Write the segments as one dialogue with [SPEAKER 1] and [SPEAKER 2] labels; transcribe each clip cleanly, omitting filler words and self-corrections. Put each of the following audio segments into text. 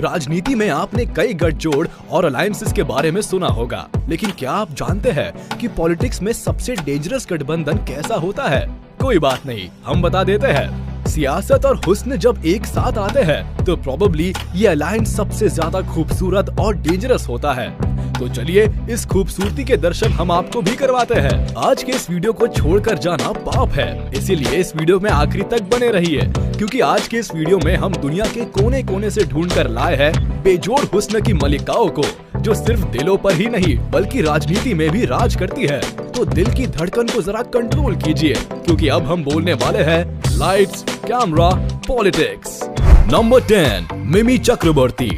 [SPEAKER 1] राजनीति में आपने कई गठजोड़ और अलायंसेस के बारे में सुना होगा, लेकिन क्या आप जानते हैं कि पॉलिटिक्स में सबसे डेंजरस गठबंधन कैसा होता है? कोई बात नहीं, हम बता देते हैं। सियासत और हुस्न जब एक साथ आते हैं तो प्रोबेबली ये अलायंस सबसे ज्यादा खूबसूरत और डेंजरस होता है। तो चलिए इस खूबसूरती के दर्शन हम आपको भी करवाते हैं। आज के इस वीडियो को छोड़कर जाना पाप है, इसीलिए इस वीडियो में आखिरी तक बने रहिए, क्योंकि आज के इस वीडियो में हम दुनिया के कोने कोने से ढूंढ कर लाए हैं बेजोड़ हुस्न की मलिकाओं को, जो सिर्फ दिलों पर ही नहीं बल्कि राजनीति में भी राज करती है। तो दिल की धड़कन को जरा कंट्रोल कीजिए, क्योंकि अब हम बोलने वाले हैं लाइट्स कैमरा पॉलिटिक्स। नंबर 10, मिमी चक्रवर्ती।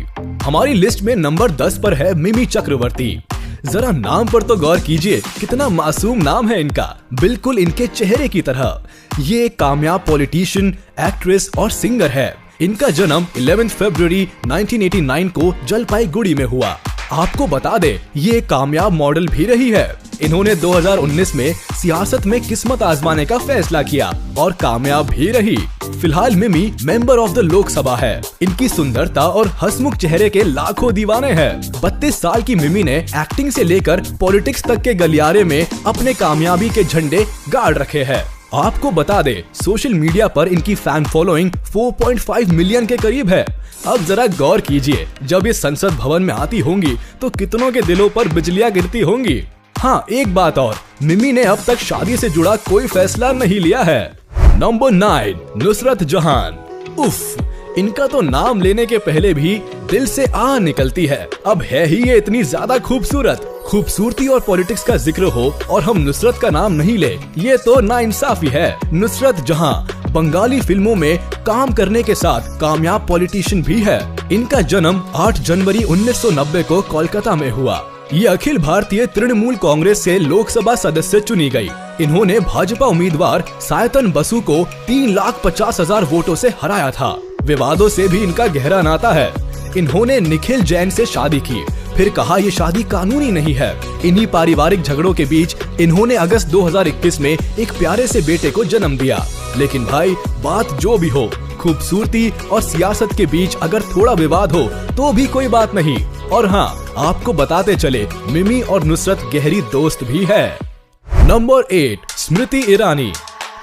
[SPEAKER 1] हमारी लिस्ट में नंबर 10 पर है मिमी चक्रवर्ती। जरा नाम पर तो गौर कीजिए, कितना मासूम नाम है इनका, बिल्कुल इनके चेहरे की तरह। ये एक कामयाब पॉलिटिशियन, एक्ट्रेस और सिंगर है। इनका जन्म 11 फरवरी 1989 को जलपाईगुड़ी में हुआ। आपको बता दे, ये एक कामयाब मॉडल भी रही है। इन्होंने 2019 में सियासत में किस्मत आजमाने का फैसला किया और कामयाब भी रही। फिलहाल मिमी मेंबर ऑफ द लोकसभा है। इनकी सुंदरता और हंसमुख चेहरे के लाखों दीवाने हैं। 32 साल की मिमी ने एक्टिंग से लेकर पॉलिटिक्स तक के गलियारे में अपने कामयाबी के झंडे गाड़ रखे हैं। आपको बता दे, सोशल मीडिया पर इनकी फैन फॉलोइंग 4.5 मिलियन के करीब है। अब जरा गौर कीजिए, जब ये संसद भवन में आती होंगी तो कितनों के दिलों पर बिजलियां गिरती होंगी। हाँ, एक बात और, मिमी ने अब तक शादी से जुड़ा कोई फैसला नहीं लिया है। नंबर 9, नुसरत जहान। उफ, इनका तो नाम लेने के पहले भी दिल से आह निकलती है। अब है ही ये इतनी ज्यादा खूबसूरत। खूबसूरती और पॉलिटिक्स का जिक्र हो और हम नुसरत का नाम नहीं ले, ये तो नाइंसाफी है। नुसरत जहां बंगाली फिल्मों में काम करने के साथ कामयाब पॉलिटिशियन भी है। इनका जन्म 8 जनवरी 1990 को कोलकाता में हुआ। ये अखिल भारतीय तृणमूल कांग्रेस से लोकसभा सदस्य चुनी गई। इन्होंने भाजपा उम्मीदवार सायतन बसु को 3,50,000 वोटों से हराया था। विवादों से भी इनका गहरा नाता है। इन्होंने निखिल जैन से शादी की, फिर कहा ये शादी कानूनी नहीं है। इन्हीं पारिवारिक झगड़ों के बीच इन्होंने अगस्त 2021 में एक प्यारे से बेटे को जन्म दिया। लेकिन भाई, बात जो भी हो, खूबसूरती और सियासत के बीच अगर थोड़ा विवाद हो तो भी कोई बात नहीं। और हाँ, आपको बताते चले, मिमी और नुसरत गहरी दोस्त भी है। नंबर 8, स्मृति ईरानी।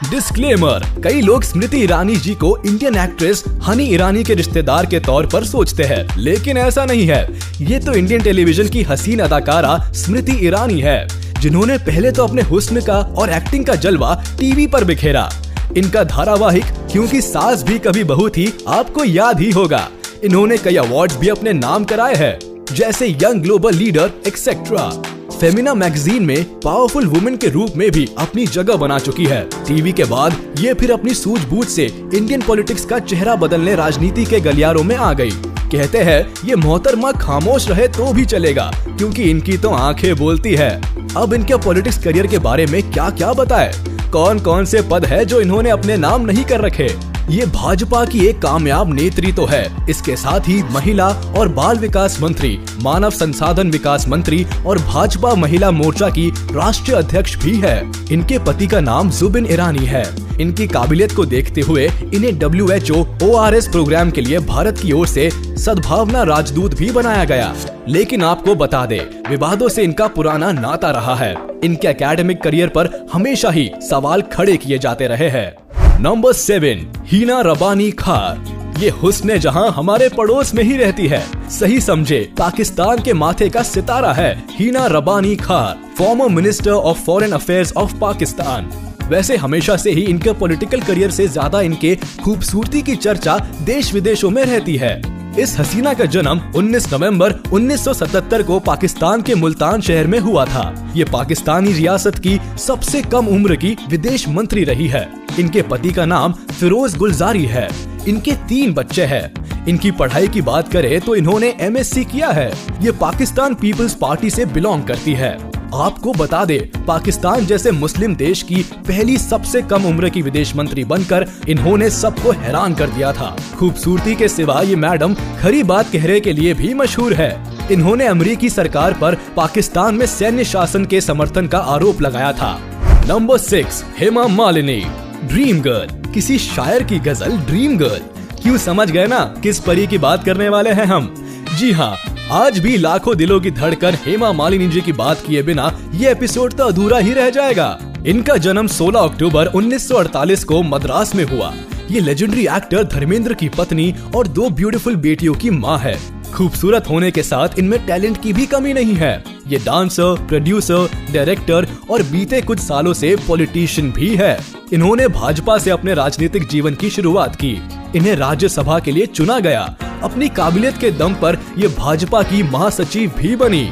[SPEAKER 1] डिस्क्लेमर, कई लोग स्मृति ईरानी जी को इंडियन एक्ट्रेस हनी ईरानी के रिश्तेदार के तौर पर सोचते हैं, लेकिन ऐसा नहीं है। ये तो इंडियन टेलीविजन की हसीन अदाकारा स्मृति ईरानी है, जिन्होंने पहले तो अपने हुस्न का और एक्टिंग का जलवा टीवी पर बिखेरा। इनका धारावाहिक क्योंकि सास भी कभी बहू थी आपको याद ही होगा। इन्होंने कई अवार्ड्स भी अपने नाम कराए हैं, जैसे young global leader etcetera. Femina magazine में पावरफुल वुमेन के रूप में भी अपनी जगह बना चुकी है। टीवी के बाद ये फिर अपनी सूझबूझ से इंडियन पॉलिटिक्स का चेहरा बदलने राजनीति के गलियारों में आ गई। कहते हैं ये मोहतरमा खामोश रहे तो भी चलेगा, क्योंकि इनकी तो आंखें बोलती है। अब इनके पॉलिटिक्स करियर के बारे में क्या क्या बताए, कौन कौन से पद है जो इन्होंने अपने नाम नहीं कर रखे। ये भाजपा की एक कामयाब नेत्री तो है, इसके साथ ही महिला और बाल विकास मंत्री, मानव संसाधन विकास मंत्री और भाजपा महिला मोर्चा की राष्ट्रीय अध्यक्ष भी है। इनके पति का नाम जुबिन ईरानी है। इनकी काबिलियत को देखते हुए इन्हें WHO ORS प्रोग्राम के लिए भारत की ओर से सद्भावना राजदूत भी बनाया गया। लेकिन आपको बता दे, विवादों से इनका पुराना नाता रहा है। इनके एकेडमिक करियर पर हमेशा ही सवाल खड़े किए जाते रहे हैं। नंबर 7, हिना रबानी खार। ये हुस्न जहां हमारे पड़ोस में ही रहती है। सही समझे, पाकिस्तान के माथे का सितारा है हिना रबानी खार, former minister of foreign affairs of Pakistan. वैसे हमेशा से ही इनके पॉलिटिकल करियर से ज्यादा इनके खूबसूरती की चर्चा देश विदेशों में रहती है। इस हसीना का जन्म 19 नवंबर 1977 को पाकिस्तान के मुल्तान शहर में हुआ था। ये पाकिस्तानी रियासत की सबसे कम उम्र की विदेश मंत्री रही है। इनके पति का नाम फिरोज गुलजारी है। इनके 3 बच्चे हैं। इनकी पढ़ाई की बात करें तो इन्होंने MSc किया है। ये पाकिस्तान पीपल्स पार्टी से बिलोंग करती है। आपको बता दे, पाकिस्तान जैसे मुस्लिम देश की पहली सबसे कम उम्र की विदेश मंत्री बनकर इन्होंने सबको हैरान कर दिया था। खूबसूरती के सिवा ये मैडम खरी बात कहने के लिए भी मशहूर है। इन्होंने अमेरिकी सरकार पर पाकिस्तान में सैन्य शासन के समर्थन का आरोप लगाया था। Number 6, Hema Malini, dream girl. किसी शायर की गजल ड्रीम गर्ल। क्यों समझ गए ना किस परी की बात करने वाले हैं हम? जी हाँ, आज भी लाखों दिलों की धड़कन हेमा मालिनी जी की बात किए बिना ये एपिसोड तो अधूरा ही रह जाएगा। इनका जन्म 16 अक्टूबर 1948 को मद्रास में हुआ। ये लेजेंडरी एक्टर धर्मेंद्र की पत्नी और 2 ब्यूटीफुल बेटियों की माँ है। खूबसूरत होने के साथ इनमें टैलेंट की भी कमी नहीं है। ये डांसर, प्रोड्यूसर, डायरेक्टर और बीते कुछ सालों से पॉलिटिशियन भी है। इन्होंने भाजपा से अपने राजनीतिक जीवन की शुरुआत की। इन्हें राज्यसभा के लिए चुना गया। अपनी काबिलियत के दम पर ये भाजपा की महासचिव भी बनी।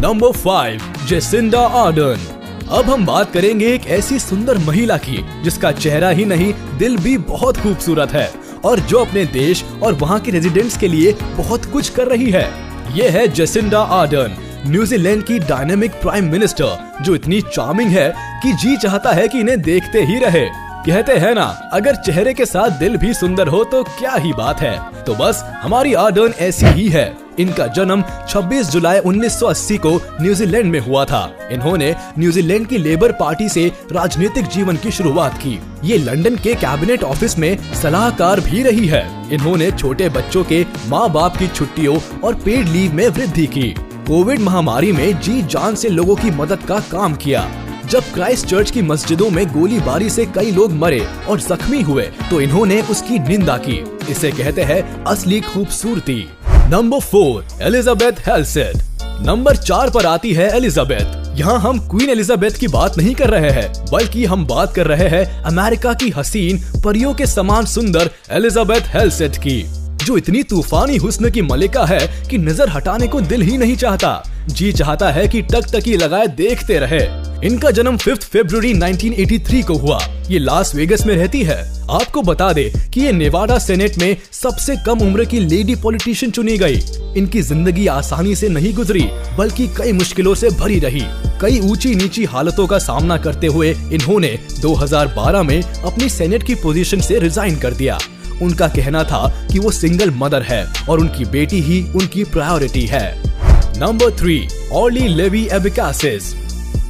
[SPEAKER 1] Number 5, Jacinda Ardern. अब हम बात करेंगे एक ऐसी सुंदर महिला की जिसका चेहरा ही नहीं दिल भी बहुत खूबसूरत है और जो अपने देश और वहाँ के रेजिडेंट्स के लिए बहुत कुछ कर रही है। ये है जेसिंडा आर्डर्न, न्यूजीलैंड की डायनेमिक प्राइम मिनिस्टर, जो इतनी चार्मिंग है कि जी चाहता है कि इन्हें देखते ही रहे। कहते हैं ना, अगर चेहरे के साथ दिल भी सुंदर हो तो क्या ही बात है। तो बस हमारी आर्डर्न ऐसी ही है। इनका जन्म 26 जुलाई 1980 को न्यूजीलैंड में हुआ था। इन्होंने न्यूजीलैंड की लेबर पार्टी से राजनीतिक जीवन की शुरुआत की। ये लंदन के कैबिनेट ऑफिस में सलाहकार भी रही है। इन्होंने छोटे बच्चों के माँ बाप की छुट्टियों और पेड लीव में वृद्धि की। कोविड महामारी में जी जान से लोगों की मदद का काम किया। जब क्राइस्ट चर्च की मस्जिदों में गोलीबारी से कई लोग मरे और जख्मी हुए तो इन्होंने उसकी निंदा की। इसे कहते हैं असली खूबसूरती। Number 4, Elizabeth हेल्सेट। नंबर 4 पर आती है एलिजाबेथ। यहाँ हम क्वीन एलिजाबेथ की बात नहीं कर रहे हैं, बल्कि हम बात कर रहे हैं अमेरिका की हसीन परियों के समान सुंदर एलिजाबेथ हेल्सेट की, जो इतनी तूफानी हुस्न की मलिका है कि नजर हटाने को दिल ही नहीं चाहता। जी चाहता है कि टकटकी लगाए देखते रहे। इनका जन्म 5 फरवरी 1983 को हुआ। ये लास वेगस में रहती है। आपको बता दे कि ये नेवाडा सेनेट में सबसे कम उम्र की लेडी पॉलिटिशियन चुनी गई। इनकी जिंदगी आसानी से नहीं गुजरी, बल्कि कई मुश्किलों से भरी रही। कई ऊंची नीची हालतों का सामना करते हुए इन्होंने 2012 में अपनी सेनेट की पोजीशन से रिजाइन कर दिया। उनका कहना था कि वो सिंगल मदर है और उनकी बेटी ही उनकी प्रायोरिटी है। Number 3, Orly Levy Abekasis.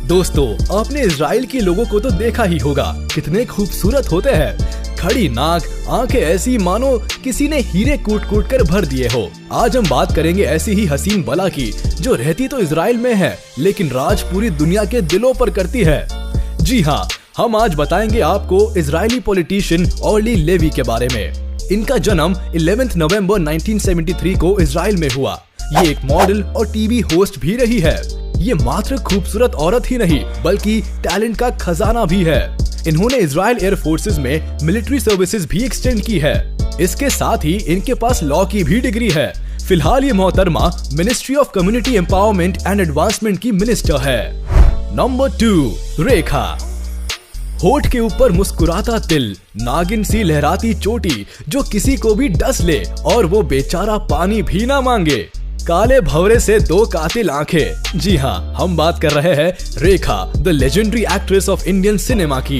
[SPEAKER 1] दोस्तों, आपने इजराइल के लोगों को तो देखा ही होगा, कितने खूबसूरत होते हैं। खड़ी नाक, आंखें ऐसी मानो किसी ने हीरे कूट कूट कर भर दिए हो। आज हम बात करेंगे ऐसी ही हसीन बला की, जो रहती तो इजराइल में है लेकिन राज पूरी दुनिया के दिलों पर करती है। जी हाँ, हम आज बताएंगे आपको इजरायली पॉलिटिशियन ऑर्ली लेवी के बारे में। इनका जन्म 11 नवंबर 1973 को इजराइल में हुआ। ये एक मॉडल और टीवी होस्ट भी रही है। ये मात्र खूबसूरत औरत ही नहीं, बल्कि टैलेंट का खजाना भी है। इन्होंने इजराइल एयर फोर्सेस में मिलिट्री सर्विसेज भी एक्सटेंड की है। इसके साथ ही इनके पास लॉ की भी डिग्री है। फिलहाल ये मोहतरमा ministry of community empowerment and advancement की मिनिस्टर है। नंबर 2, रेखा। होठ के ऊपर मुस्कुराता तिल, नागिन सी लहराती चोटी जो किसी को भी डस ले और वो बेचारा पानी भी ना मांगे। काले भंवरे से 2 कातिल आंखें। जी हाँ, हम बात कर रहे हैं Rekha, the legendary actress of Indian cinema की।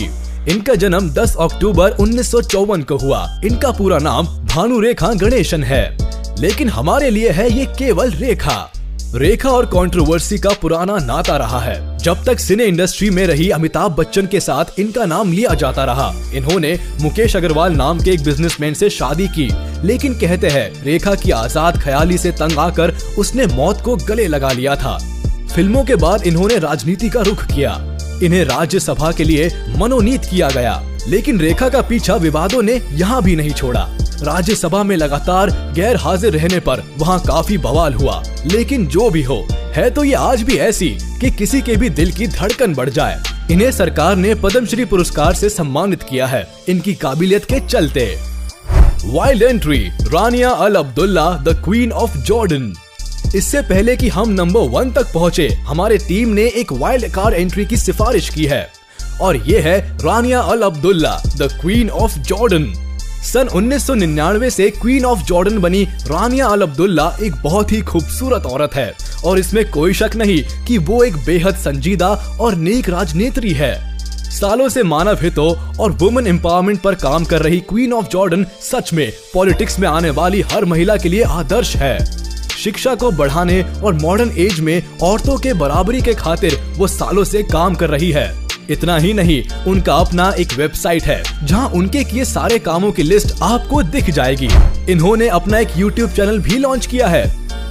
[SPEAKER 1] इनका जन्म 10 अक्टूबर 1954 को हुआ। इनका पूरा नाम भानु रेखा गणेशन है, लेकिन हमारे लिए है ये केवल रेखा। रेखा और कंट्रोवर्सी का पुराना नाता रहा है। जब तक सिने इंडस्ट्री में रही अमिताभ बच्चन के साथ इनका नाम लिया जाता रहा। इन्होंने मुकेश अग्रवाल नाम के एक बिजनेसमैन से शादी की, लेकिन कहते हैं रेखा की आजाद ख्याली से तंग आकर उसने मौत को गले लगा लिया था। फिल्मों के बाद इन्होंने राजनीति का रुख किया। इन्हें राज्यसभा के लिए मनोनीत किया गया, लेकिन रेखा का पीछा विवादों ने यहाँ भी नहीं छोड़ा। राज्यसभा में लगातार गैर हाजिर रहने पर वहाँ काफी बवाल हुआ, लेकिन जो भी हो, है तो ये आज भी ऐसी कि किसी के भी दिल की धड़कन बढ़ जाए। इन्हें सरकार ने पद्मश्री पुरस्कार से सम्मानित किया है इनकी काबिलियत के चलते। Wild entry, Rania Al Abdullah, the queen of Jordan. इससे पहले कि हम नंबर 1 तक पहुँचे, हमारे टीम ने एक वाइल्ड कार्ड एंट्री की सिफारिश की है और ये है Rania Al Abdullah, the queen of Jordan. सन 1999 से क्वीन ऑफ जॉर्डन बनी रानिया अल अब्दुल्ला एक बहुत ही खूबसूरत औरत है और इसमें कोई शक नहीं कि वो एक बेहद संजीदा और नेक राजनेत्री है। सालों से मानव हितों और वुमेन एम्पावरमेंट पर काम कर रही क्वीन ऑफ जॉर्डन सच में पॉलिटिक्स में आने वाली हर महिला के लिए आदर्श है। शिक्षा को बढ़ाने और मॉडर्न एज में औरतों के बराबरी के खातिर वो सालों से काम कर रही है। इतना ही नहीं, उनका अपना एक वेबसाइट है जहां उनके किए सारे कामों की लिस्ट आपको दिख जाएगी। इन्होंने अपना एक YouTube चैनल भी लॉन्च किया है,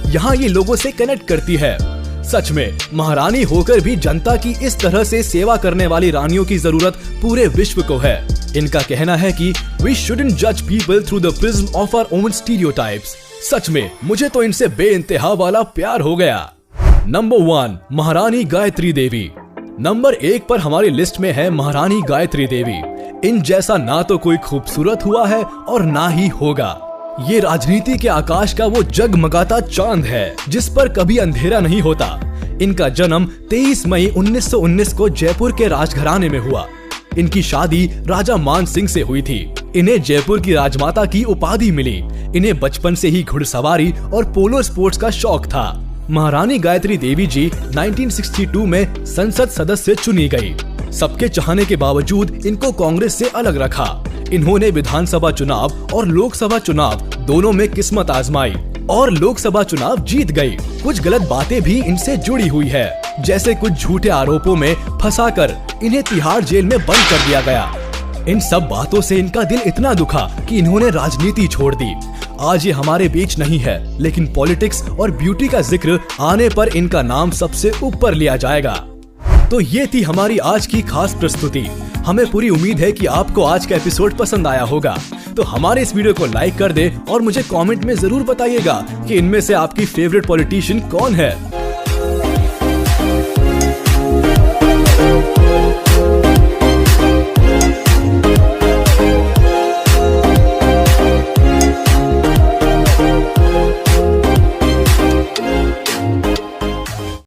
[SPEAKER 1] यहाँ ये लोगों से कनेक्ट करती है। सच में महारानी होकर भी जनता की इस तरह से सेवा करने वाली रानियों की जरूरत पूरे विश्व को है। इनका कहना है कि we shouldn't judge people through the prism of our own stereotypes। सच में मुझे तो इनसे बेइंतहा वाला प्यार हो गया। नंबर 1, महारानी गायत्री देवी। नंबर 1 पर हमारी लिस्ट में है महारानी गायत्री देवी। इन जैसा ना तो कोई खूबसूरत हुआ है और ना ही होगा। ये राजनीति के आकाश का वो जगमगाता चांद है जिस पर कभी अंधेरा नहीं होता। इनका जन्म 23 मई 1919 को जयपुर के राजघराने में हुआ। इनकी शादी राजा मान सिंह से हुई थी। इन्हें जयपुर की राजमाता की उपाधि मिली। इन्हें बचपन से ही घुड़सवारी और पोलो स्पोर्ट्स का शौक था। महारानी गायत्री देवी जी 1962 में संसद सदस्य चुनी गई। सबके चाहने के बावजूद इनको कांग्रेस से अलग रखा। इन्होंने विधानसभा चुनाव और लोकसभा चुनाव दोनों में किस्मत आजमाई और लोकसभा चुनाव जीत गई। कुछ गलत बातें भी इनसे जुड़ी हुई है, जैसे कुछ झूठे आरोपों में फंसाकर इन्हें तिहाड़ जेल में बंद कर दिया गया। इन सब बातों से इनका दिल इतना दुखा कि इन्होंने राजनीति छोड़ दी। आज ये हमारे बीच नहीं है, लेकिन पॉलिटिक्स और ब्यूटी का जिक्र आने पर इनका नाम सबसे ऊपर लिया जाएगा। तो ये थी हमारी आज की खास प्रस्तुति। हमें पूरी उम्मीद है कि आपको आज का एपिसोड पसंद आया होगा। तो हमारे इस वीडियो को लाइक कर दे और मुझे कमेंट में जरूर बताइएगा कि इनमें से आपकी फेवरेट पॉलिटिशियन कौन है।